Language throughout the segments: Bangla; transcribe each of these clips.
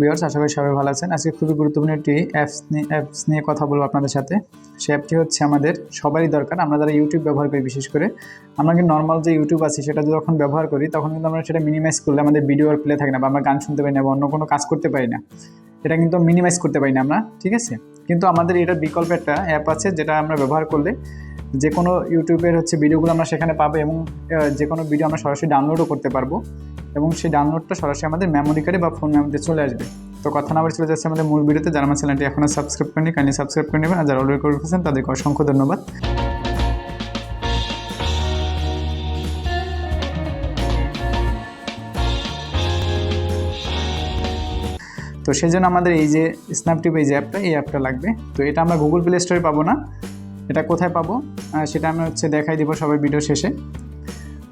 ভিউয়ার্স, আশা করি সবাই ভালো আছেন। আজকে খুবই গুরুত্বপূর্ণ একটি অ্যাপস নিয়ে কথা বলবো আপনাদের সাথে। সেই অ্যাপটি হচ্ছে আমাদের সবারই দরকার। আমরা যারা ইউটিউব ব্যবহার করি, বিশেষ করে আমরা কিন্তু নর্মাল যে ইউটিউব আছে সেটা যখন ব্যবহার করি তখন কিন্তু আমরা সেটা মিনিমাইজ করলে আমাদের ভিডিও আর প্লে থাকে না, বা আমরা গান শুনতে পারি না, বা অন্য কোনো কাজ করতে পারি না। এটা কিন্তু মিনিমাইজ করতে পারি না আমরা, ঠিক আছে? কিন্তু আমাদের এটার বিকল্প একটা অ্যাপ আছে যেটা আমরা ব্যবহার করলে যে কোনো ইউটিউবের ভিডিওগুলো আমরা সেখানে পাবো, এবং যে কোনো ভিডিও আমরা সরাসরি ডাউনলোডও করতে পারবো, এবং সেই ডাউনলোডটা সরাসরি আমাদের মেমোরি কার্ডে বা ফোন মেমোরিতে চলে আসবে। তো কথা না বলে চলে যাচ্ছে আমাদের মূল ভিডিওতে। যারা আমার চ্যানেলটি এখনও সাবস্ক্রাইব করেনি কাইন্ডলি সাবস্ক্রাইব করে নেবেন, আর যারা অলরেডি করে ফেলেছেন তাদেরকে অসংখ্য ধন্যবাদ। তো সেই জন্য আমাদের এই যে স্ন্যাপটিউব এই অ্যাপটা লাগবে। তো এটা আমরা গুগল প্লে স্টোরে পাবো না, এটা কোথায় পাবো সেটা আমি দেখাই দিব সবাই ভিডিও শেষে।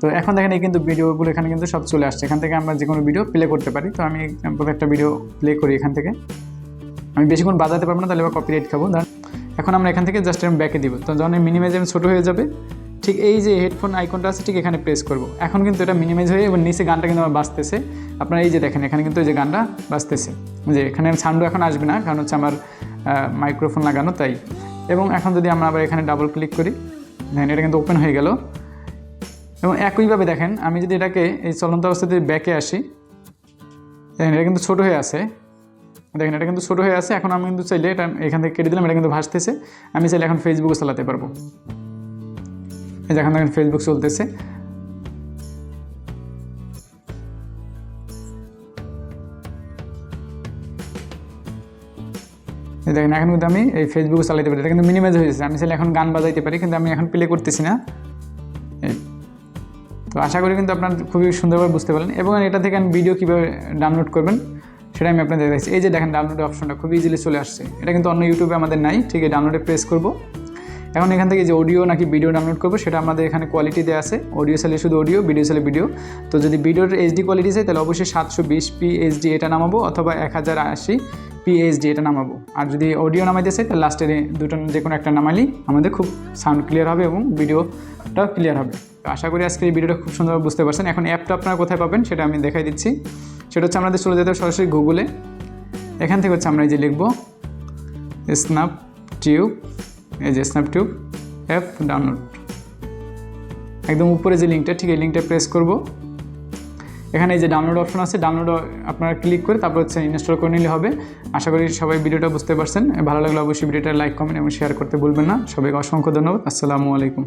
তো এখন দেখেন এই কিন্তু ভিডিওগুলো এখানে কিন্তু সব চলে আসছে। এখান থেকে আমরা যে কোনো ভিডিও প্লে করতে পারি। তো আমি একটা ভিডিও প্লে করি এখান থেকে। আমি বেশিক্ষণ বাজাতে পারবো না, তাহলে আবার কপিরাইট খাবো। এখন আমরা এখান থেকে জাস্ট আমি ব্যাকে দিব। তো যখন মিনিমাইজ ছোটো হয়ে যাবে, ঠিক এই যে হেডফোন আইকনটা আছে ঠিক এখানে প্রেস করব। এখন কিন্তু এটা মিনিমাইজ হয়ে এবং নিচে গানটা কিন্তু আমার বাজতেছে। আপনারা এই যে দেখেন এখানে কিন্তু এই যে গানটা বাজতেছে, যে এখানে সাউন্ডও এখন আসবে না, কারণ হচ্ছে আমার মাইক্রোফোন লাগানো তাই। এবং এখন যদি আমরা আবার এখানে ডাবল ক্লিক করি, দেখেন এটা কিন্তু ওপেন হয়ে গেল। এবং একইভাবে দেখেন আমি যদি এটাকে এই চলন্ত অবস্থাতে ব্যাকে আসি, দেখেন এটা কিন্তু ছোটো হয়ে আছে। দেখেন এটা কিন্তু ছোটো হয়ে আছে। এখন আমি কিন্তু চাইলে এটা এখান থেকে কেটে দিলাম, এটা কিন্তু ভাসতেছে। আমি চাইলে এখন ফেসবুকও চালাতে পারবো। এই যে এখন দেখেন ফেসবুক চলতেছে। দেখেন এখন কিন্তু আমি এই ফেসবুকও চালাতে পারি। এটা কিন্তু মিনিমাইজ হয়ে যাচ্ছে। আমি চাইলে এখন গান বাজাইতে পারি, কিন্তু আমি এখন প্লে করতেছি না। তো আশা করি কিন্তু আপনারা খুবই সুন্দরভাবে বুঝতে পারলেন। এবং এটা থেকে আমি ভিডিও কীভাবে ডাউনলোড করবেন সেটা আমি আপনাদের দেখাচ্ছি। এই যে দেখেন ডাউনলোড অপশনটা খুব ইজিলি চলে আসছে। এটা কিন্তু অন্য ইউটিউবে আমাদের নাই, ঠিক আছে? ডাউনলোডে প্রেস করব। এখন এখান থেকে যে অডিও নাকি ভিডিও ডাউনলোড করবো সেটা আমাদের এখানে কোয়ালিটি দেওয়া আছে। অডিও চাইলে শুধু অডিও, ভিডিও চাইলে ভিডিও। তো যদি ভিডিওর এইচডি কোয়ালিটি চাই তাহলে অবশ্যই 720p এইচডি এটা নামাবো, অথবা 1080p এইচডি এটা নামাবো। আর যদি অডিও নামাইতে চাই তাহলে লাস্টের দুটো যে কোনো একটা নামাইলেই আমাদের খুব সাউন্ড ক্লিয়ার হবে এবং ভিডিওটাও ক্লিয়ার হবে। তো আশা করি আজকে এই ভিডিওটা খুব সুন্দরভাবে বুঝতে পারছেন। এখন অ্যাপটা আপনারা কোথায় পাবেন সেটা আমি দেখাই দিচ্ছি। সেটা হচ্ছে আমাদের চলে যেতে হবে সরাসরি গুগলে। এখান থেকে আমরা এই যে লিখবো স্ন্যাপটিউব, এই যে স্ন্যাপটিউব অ্যাপ ডাউনলোড। একদম উপরে যে লিঙ্কটা, ঠিক এই লিঙ্কটা প্রেস করব। এখানে এই যে ডাউনলোড অপশন আছে, ডাউনলোড আপনারা ক্লিক করে তারপর ইনস্টল করে নিলে হবে। আশা করি সবাই ভিডিওটা বুঝতে পারছেন। ভালো লাগলে অবশ্যই ভিডিওটা লাইক, কমেন্ট এবং শেয়ার করতে ভুলবেন না। সবাইকে অসংখ্য ধন্যবাদ। আসসালামু আলাইকুম।